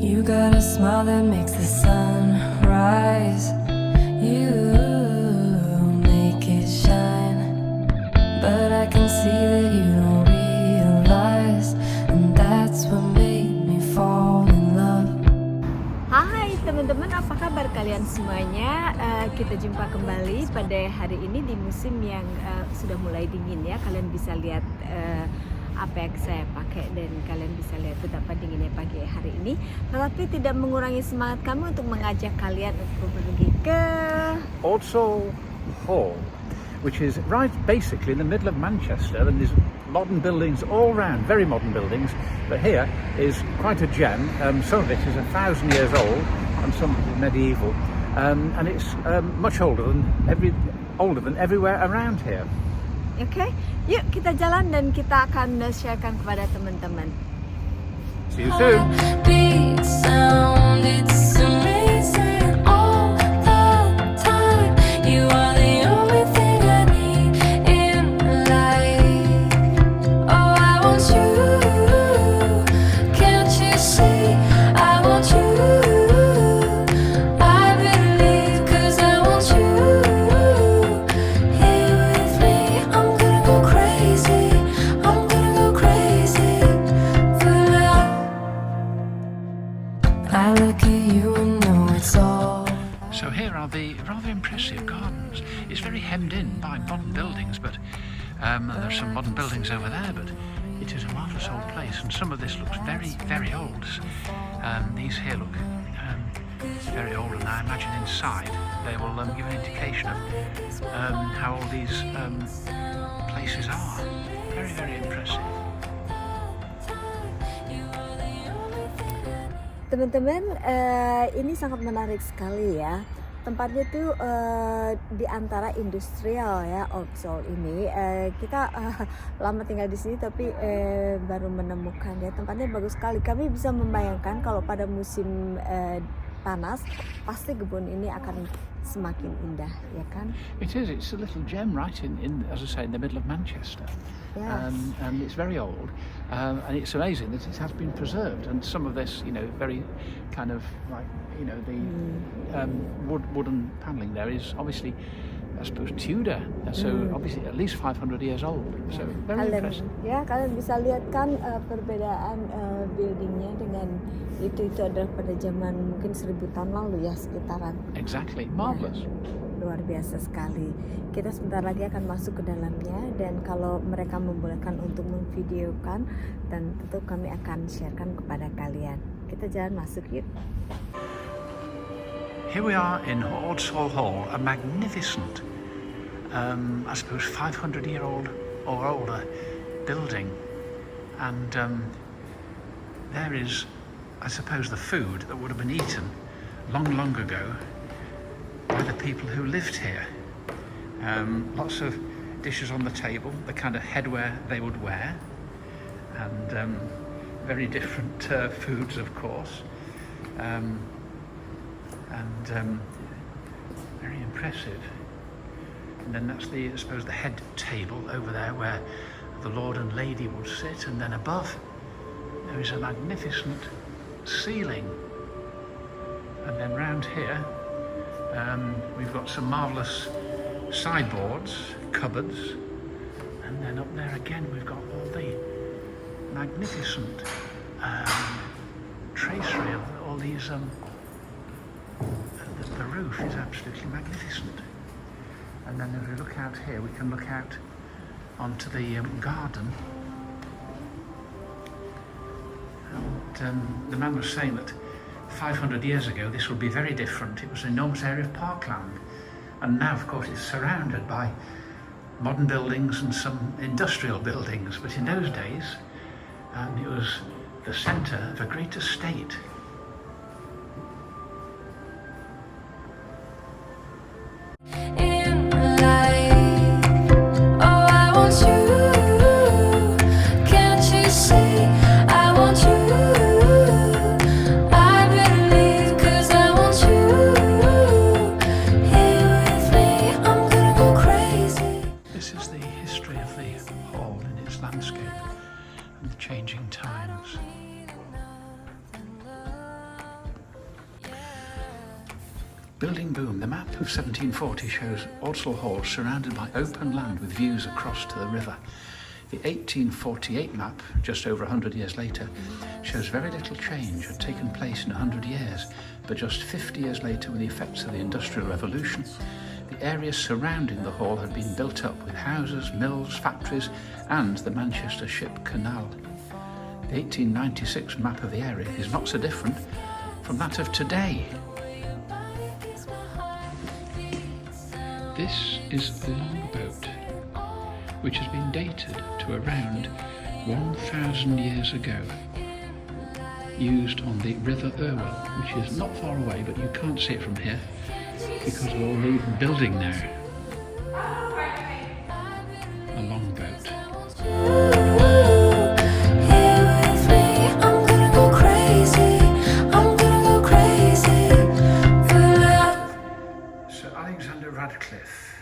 You got a smile that makes the sun rise. You make it shine. But I can see that you don't realize, and that's what made me fall in love. Hai teman-teman, apa kabar kalian semuanya? Kita jumpa kembali pada hari ini di musim yang sudah mulai dingin ya. Kalian bisa lihat apa yang saya pakai dan kalian bisa lihat betapa dinginnya pagi hari ini. Tetapi tidak mengurangi semangat kami untuk mengajak kalian untuk pergi ke Ordsall Hall, which is right basically in the middle of Manchester, and there's modern buildings all round, very modern buildings, but here is quite a gem. Some of it is 1,000 years old and some is medieval, and it's much older than everywhere around here. Oke, yuk kita jalan dan kita akan sharekan kepada teman-teman. See you soon. Beat sound, it's amazing all the time. You are the only thing I need in life. Oh, I want you. Can't you see? I want you. I believe 'cause I want you. Here with me, I'm gonna go crazy. I'm gonna go crazy for love. I look at you and know it's all. So here are the rather impressive gardens. It's very hemmed in by modern buildings, but there's some modern buildings over there, but it is a marvellous old place, and some of this looks very, very old. These here look very old, and I imagine inside they will give an indication of how old these places are. Very, very impressive. Teman-teman, ini sangat menarik sekali ya. Tempatnya tuh di antara industrial ya, Ordsall ini. Kita lama tinggal di sini tapi baru menemukan ya. Tempatnya bagus sekali. Kami bisa membayangkan kalau pada musim panas pasti kebun ini akan semakin indah, ya kan? It is. It's a little gem right in as I say, in the middle of Manchester. Yes. And it's very old, and it's amazing that it has been preserved. And some of this, very kind of like, the wooden panelling there is obviously, I suppose, Tudor. So obviously at least 500 years old. So very impressive. Ya, kalian bisa lihat kan perbedaan buildingnya dengan itu adalah pada zaman mungkin 1000 tahun lalu ya sekitaran. Exactly, marvelous. Ya, luar biasa sekali. Kita sebentar lagi akan masuk ke dalamnya, dan kalau mereka membolehkan untuk memvideokan, dan tentu kami akan sharekan kepada kalian. Kita jalan masuk yuk. Here we are in Ordsall Hall, a magnificent, I suppose 500-year-old or older building, and there is, I suppose, the food that would have been eaten long, long ago by the people who lived here. Lots of dishes on the table, the kind of headwear they would wear, and very different foods, of course. Very impressive. And then that's I suppose, the head table over there where the Lord and Lady would sit, and then above there is a magnificent ceiling. And then round here we've got some marvellous sideboards, cupboards, and then up there again we've got all the magnificent tracery of all these. The roof is absolutely magnificent, and then if we look out here, we can look out onto the garden. And the man was saying that 500 years ago this would be very different. It was an enormous area of parkland, and now of course it's surrounded by modern buildings and some industrial buildings, but in those days it was the centre of a great estate. Landscape and the changing times. Building boom. The map of 1740 shows Ordsall Hall surrounded by open land with views across to the river. The 1848 map, just over 100 years later, shows very little change had taken place in 100 years, but just 50 years later, with the effects of the Industrial Revolution, the area surrounding the hall had been built up with houses, mills, factories, and the Manchester Ship Canal. The 1896 map of the area is not so different from that of today. This is a longboat, which has been dated to around 1,000 years ago, used on the River Orwell, which is not far away, but you can't see it from here because of all the building there. A longboat. Sir Alexander Radcliffe,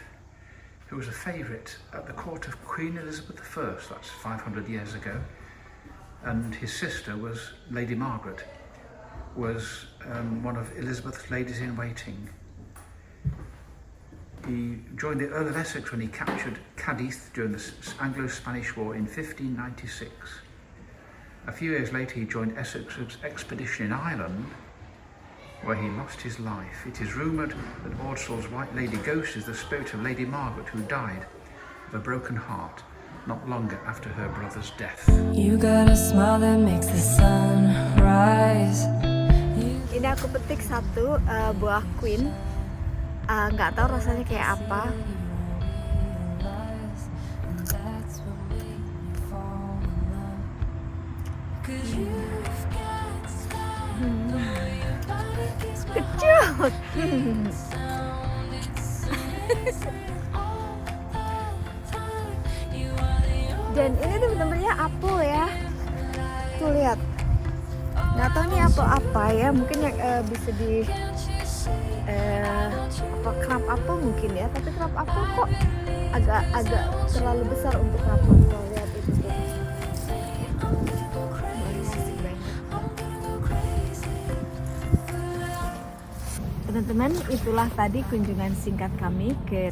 who was a favourite at the court of Queen Elizabeth I, that's 500 years ago, and his sister was Lady Margaret, was one of Elizabeth's ladies-in-waiting. He joined the Earl of Essex when he captured Cadiz during the Anglo-Spanish War in 1596. A few years later he joined Essex's expedition in Ireland, where he lost his life. It is rumoured that Ordsall's White Lady ghost is the spirit of Lady Margaret, who died of a broken heart not longer after her brother's death. You got a smile that makes the sun rise. Ini aku petik satu buah queen. Nggak tahu rasanya kayak apa. Kecut. Dan ini tuh bener-benernya apel ya. Tuh lihat. Nggak tahu ini apel apa ya. Mungkin yang bisa di crab apple mungkin ya. Tapi crab apple kok agak terlalu besar untuk crab apple. Lihat itu tuh. Teman-teman, itulah tadi kunjungan singkat kami ke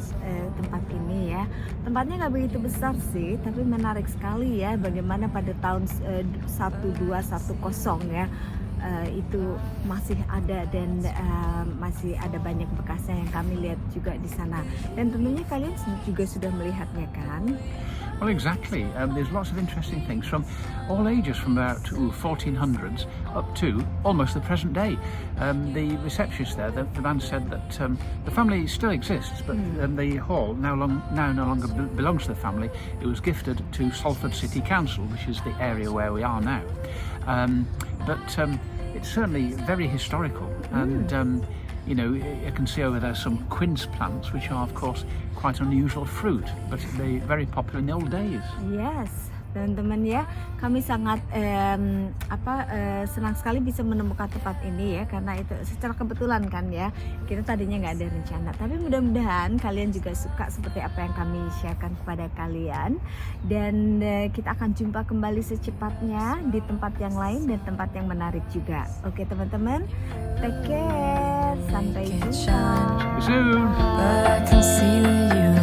tempat ini ya. Tempatnya nggak begitu besar sih, tapi menarik sekali ya. Bagaimana pada tahun 1210 ya, itu masih ada dan masih ada banyak bekasnya yang kami lihat juga di sana. Dan tentunya kalian juga sudah melihatnya kan? Well, exactly. There's lots of interesting things from all ages, from about 1400s up to almost the present day. The receptionist there, the man said that the family still exists, but the hall now no longer belongs to the family. It was gifted to Salford City Council, which is the area where we are now. But it's certainly very historical, and you know, you can see over there some quince plants, which are of course quite unusual fruit, but they're very popular in the old days. Yes, teman-teman ya, kami sangat senang sekali bisa menemukan tempat ini ya, karena itu secara kebetulan kan ya, kita tadinya nggak ada rencana, tapi mudah-mudahan kalian juga suka seperti apa yang kami sharekan kepada kalian, dan kita akan jumpa kembali secepatnya di tempat yang lain dan tempat yang menarik juga. Oke teman-teman, take care, sampai jumpa. Soon. But I can see that you